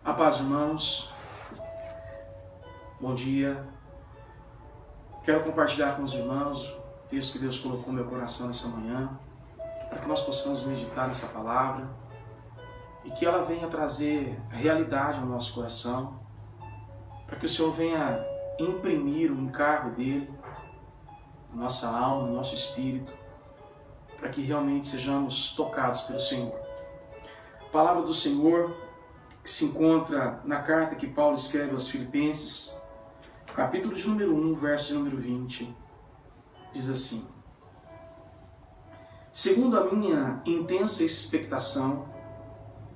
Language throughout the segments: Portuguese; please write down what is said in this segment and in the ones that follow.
A paz, irmãos. Bom dia. Quero compartilhar com os irmãos o texto que Deus colocou no meu coração nessa manhã, para que nós possamos meditar nessa palavra e que ela venha trazer realidade no nosso coração, para que o Senhor venha imprimir o encargo dele na nossa alma, no nosso espírito, para que realmente sejamos tocados pelo Senhor. A palavra do Senhor que se encontra na carta que Paulo escreve aos Filipenses, capítulo de número 1, verso de número 20, diz assim: segundo a minha intensa expectação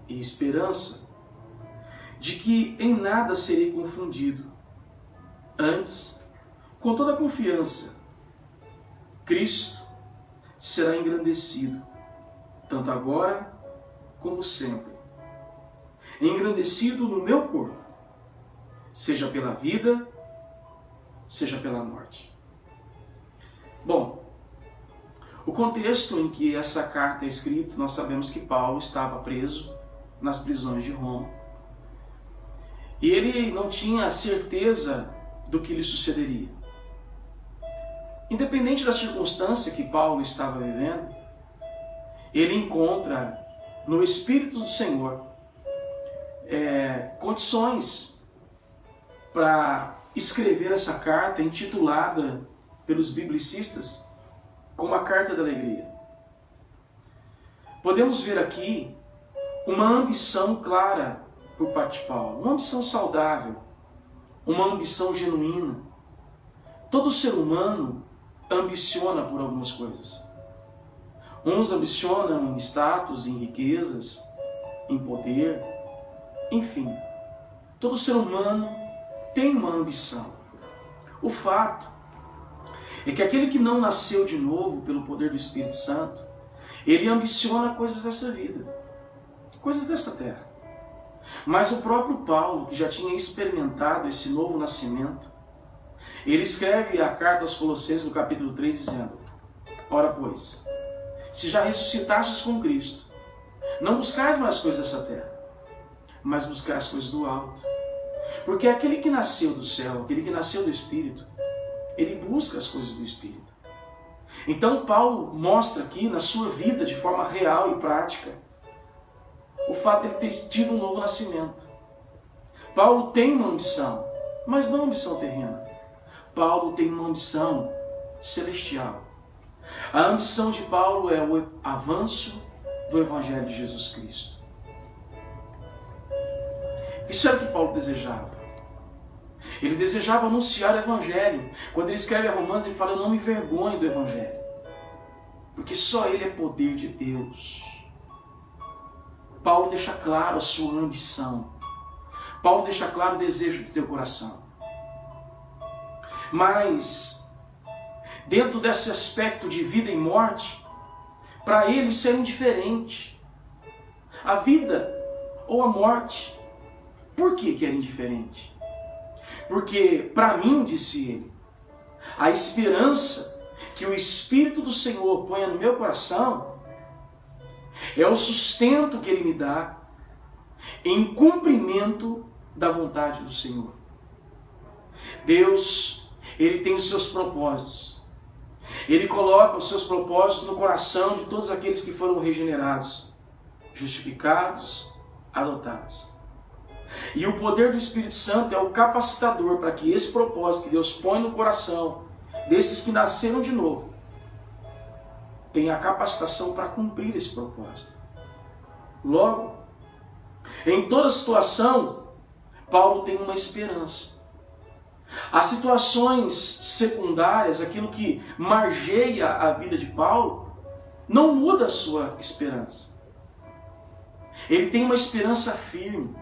e esperança de que em nada serei confundido, antes, com toda a confiança, Cristo será engrandecido, tanto agora como sempre. Engrandecido no meu corpo, seja pela vida, seja pela morte. Bom, o contexto em que essa carta é escrita, nós sabemos que Paulo estava preso nas prisões de Roma. E ele não tinha certeza do que lhe sucederia. Independente da circunstância que Paulo estava vivendo, ele encontra no Espírito do Senhor condições para escrever essa carta intitulada pelos biblicistas como a Carta da Alegria. Podemos ver aqui uma ambição clara por parte de Paulo, uma ambição saudável, uma ambição genuína. Todo ser humano ambiciona por algumas coisas. Uns ambicionam em status, em riquezas, em poder, enfim. Todo ser humano tem uma ambição. O fato é que aquele que não nasceu de novo pelo poder do Espírito Santo, ele ambiciona coisas dessa vida, coisas dessa terra. Mas o próprio Paulo, que já tinha experimentado esse novo nascimento, ele escreve a carta aos Colossenses no capítulo 3 dizendo: ora pois, se já ressuscitastes com Cristo, não buscais mais coisas dessa terra, mas buscais as coisas do alto. Porque aquele que nasceu do céu, aquele que nasceu do Espírito, ele busca as coisas do Espírito. Então Paulo mostra aqui na sua vida, de forma real e prática, o fato de ele ter tido um novo nascimento. Paulo tem uma ambição, mas não uma ambição terrena. Paulo tem uma ambição celestial. A ambição de Paulo é o avanço do Evangelho de Jesus Cristo. Isso era o que Paulo desejava. Ele desejava anunciar o Evangelho. Quando ele escreve a Romanos, ele fala: eu não me envergonho do Evangelho, porque só ele é poder de Deus. Paulo deixa claro a sua ambição. Paulo deixa claro o desejo do teu coração. Mas, dentro desse aspecto de vida e morte, para ele isso era indiferente. A vida ou a morte. Por que era indiferente? Porque, para mim, disse ele, a esperança que o Espírito do Senhor põe no meu coração é o sustento que ele me dá em cumprimento da vontade do Senhor. Deus, ele tem os seus propósitos. Ele coloca os seus propósitos no coração de todos aqueles que foram regenerados, justificados, adotados. E o poder do Espírito Santo é o capacitador para que esse propósito que Deus põe no coração desses que nasceram de novo tenha a capacitação para cumprir esse propósito. Logo, em toda situação, Paulo tem uma esperança. As situações secundárias, aquilo que margeia a vida de Paulo, não muda a sua esperança. Ele tem uma esperança firme.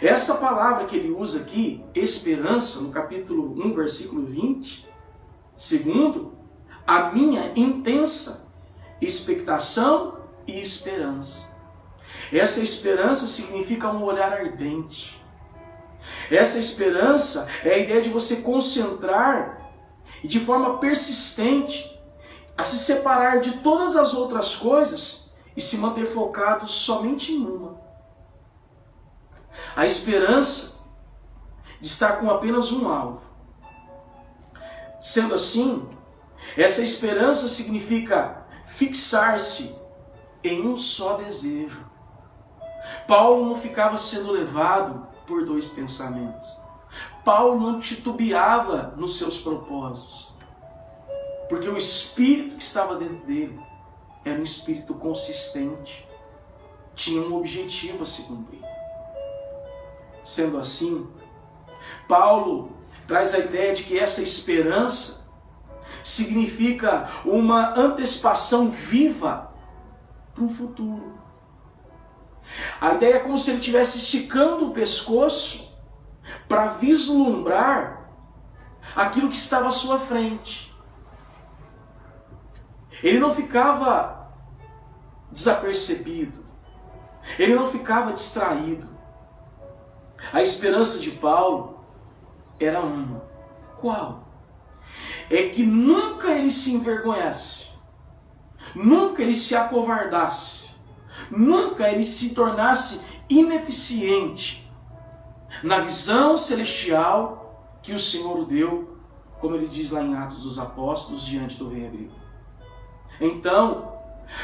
Essa palavra que ele usa aqui, esperança, no capítulo 1, versículo 20, segundo, a minha intensa expectação e esperança. Essa esperança significa um olhar ardente. Essa esperança é a ideia de você concentrar e de forma persistente a se separar de todas as outras coisas e se manter focado somente em uma. A esperança de estar com apenas um alvo. Sendo assim, essa esperança significa fixar-se em um só desejo. Paulo não ficava sendo levado por dois pensamentos. Paulo não titubeava nos seus propósitos. Porque o espírito que estava dentro dele era um espírito consistente. Tinha um objetivo a se cumprir. Sendo assim, Paulo traz a ideia de que essa esperança significa uma antecipação viva para um futuro. A ideia é como se ele estivesse esticando o pescoço para vislumbrar aquilo que estava à sua frente. Ele não ficava desapercebido. Ele não ficava distraído. A esperança de Paulo era uma. Qual? É que nunca ele se envergonhasse. Nunca ele se acovardasse. Nunca ele se tornasse ineficiente na visão celestial que o Senhor o deu, como ele diz lá em Atos dos Apóstolos, diante do rei Agripa. Então,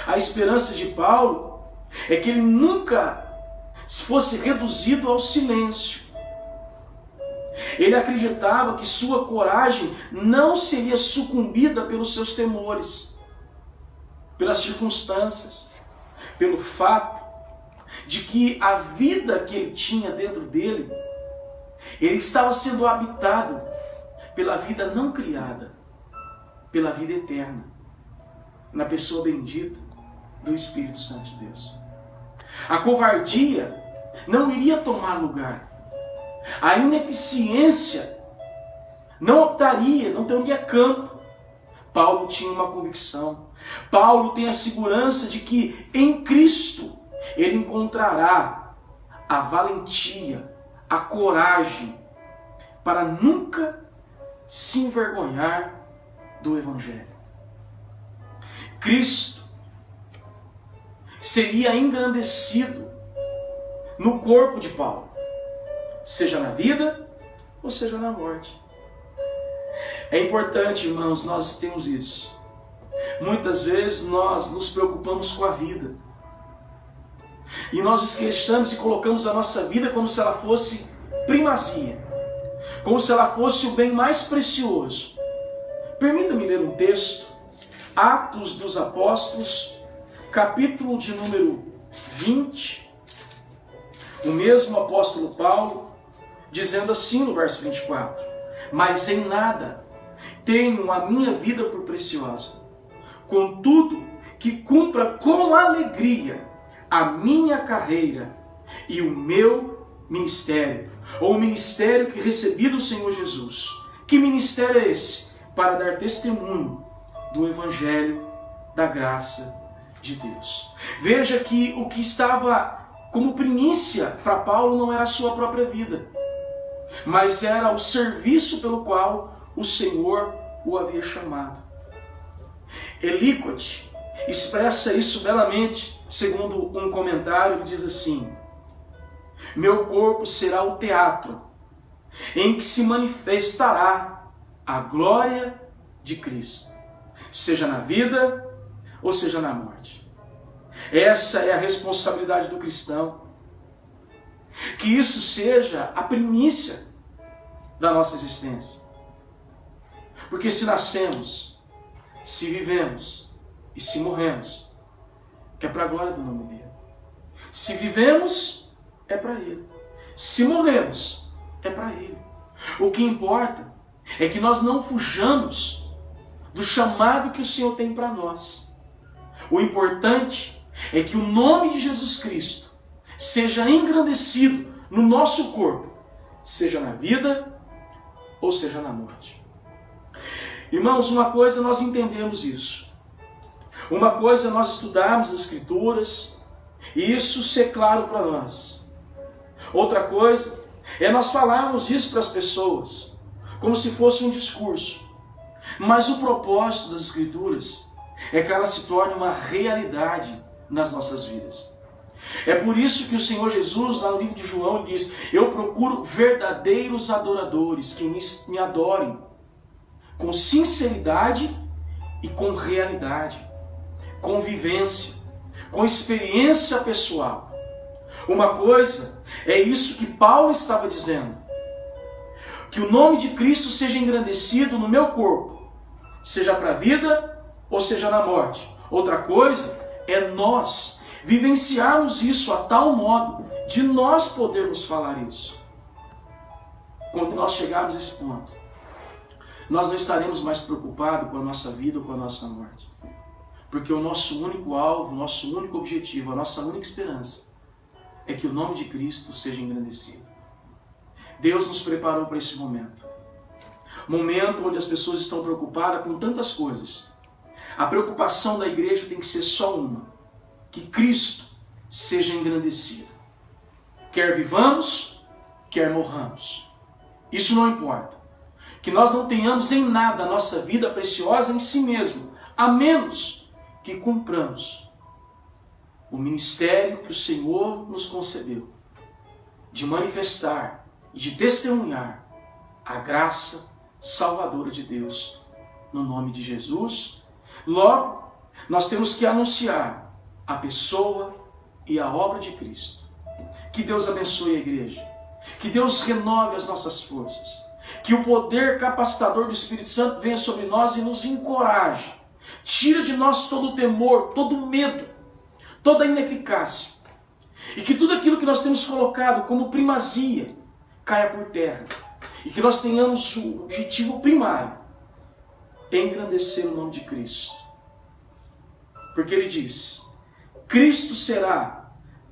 a esperança de Paulo é que ele nunca fosse reduzido ao silêncio. Ele acreditava que sua coragem não seria sucumbida pelos seus temores, pelas circunstâncias, pelo fato de que a vida que ele tinha dentro dele, ele estava sendo habitado pela vida não criada, pela vida eterna, na pessoa bendita do Espírito Santo de Deus. A covardia não iria tomar lugar. A ineficiência não optaria, não teria campo. Paulo tinha uma convicção. Paulo tem a segurança de que em Cristo ele encontrará a valentia, a coragem para nunca se envergonhar do Evangelho. Cristo seria engrandecido no corpo de Paulo, seja na vida ou seja na morte. É importante, irmãos, nós temos isso. Muitas vezes nós nos preocupamos com a vida. E nós esquecemos e colocamos a nossa vida como se ela fosse primazia. Como se ela fosse o bem mais precioso. Permita-me ler um texto. Atos dos Apóstolos, capítulo de número 20. O mesmo apóstolo Paulo, dizendo assim no verso 24. Mas em nada tenho a minha vida por preciosa. Contudo, que cumpra com alegria a minha carreira e o meu ministério, ou o ministério que recebi do Senhor Jesus. Que ministério é esse? Para dar testemunho do Evangelho da graça de Deus. Veja que o que estava como primícia para Paulo não era a sua própria vida, mas era o serviço pelo qual o Senhor o havia chamado. Elíquote expressa isso belamente, segundo um comentário, ele diz assim: meu corpo será o teatro em que se manifestará a glória de Cristo, seja na vida ou seja na morte. Essa é a responsabilidade do cristão. Que isso seja a primícia da nossa existência. Porque se nascemos, se vivemos e se morremos, é para a glória do nome dele. Se vivemos, é para ele. Se morremos, é para ele. O que importa é que nós não fujamos do chamado que o Senhor tem para nós. O importante é que o nome de Jesus Cristo seja engrandecido no nosso corpo, seja na vida ou seja na morte. Irmãos, uma coisa nós entendemos isso. Uma coisa nós estudarmos as Escrituras e isso ser claro para nós. Outra coisa é nós falarmos isso para as pessoas, como se fosse um discurso. Mas o propósito das Escrituras é que ela se torne uma realidade nas nossas vidas. É por isso que o Senhor Jesus, lá no livro de João, diz: eu procuro verdadeiros adoradores que me adorem com sinceridade e com realidade, com vivência, com experiência pessoal. Uma coisa é isso que Paulo estava dizendo: que o nome de Cristo seja engrandecido no meu corpo, seja para a vida ou seja na morte. Outra coisa é nós vivenciarmos isso a tal modo de nós podermos falar isso. Quando nós chegarmos a esse ponto, nós não estaremos mais preocupados com a nossa vida ou com a nossa morte. Porque o nosso único alvo, o nosso único objetivo, a nossa única esperança é que o nome de Cristo seja engrandecido. Deus nos preparou para esse momento. Momento onde as pessoas estão preocupadas com tantas coisas. A preocupação da igreja tem que ser só uma: que Cristo seja engrandecido. Quer vivamos, quer morramos. Isso não importa. Que nós não tenhamos em nada a nossa vida preciosa em si mesmo, a menos que cumpramos o ministério que o Senhor nos concedeu, de manifestar e de testemunhar a graça salvadora de Deus, no nome de Jesus. Logo, nós temos que anunciar a pessoa e a obra de Cristo. Que Deus abençoe a igreja. Que Deus renove as nossas forças. Que o poder capacitador do Espírito Santo venha sobre nós e nos encoraje. Tira de nós todo o temor, todo o medo, toda a ineficácia. E que tudo aquilo que nós temos colocado como primazia caia por terra. E que nós tenhamos o objetivo primário: engrandecer o nome de Cristo. Porque ele diz: Cristo será,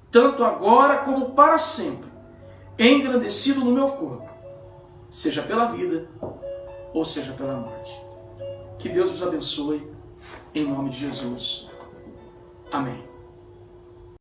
tanto agora como para sempre, engrandecido no meu corpo, seja pela vida ou seja pela morte. Que Deus vos abençoe, em nome de Jesus. Amém.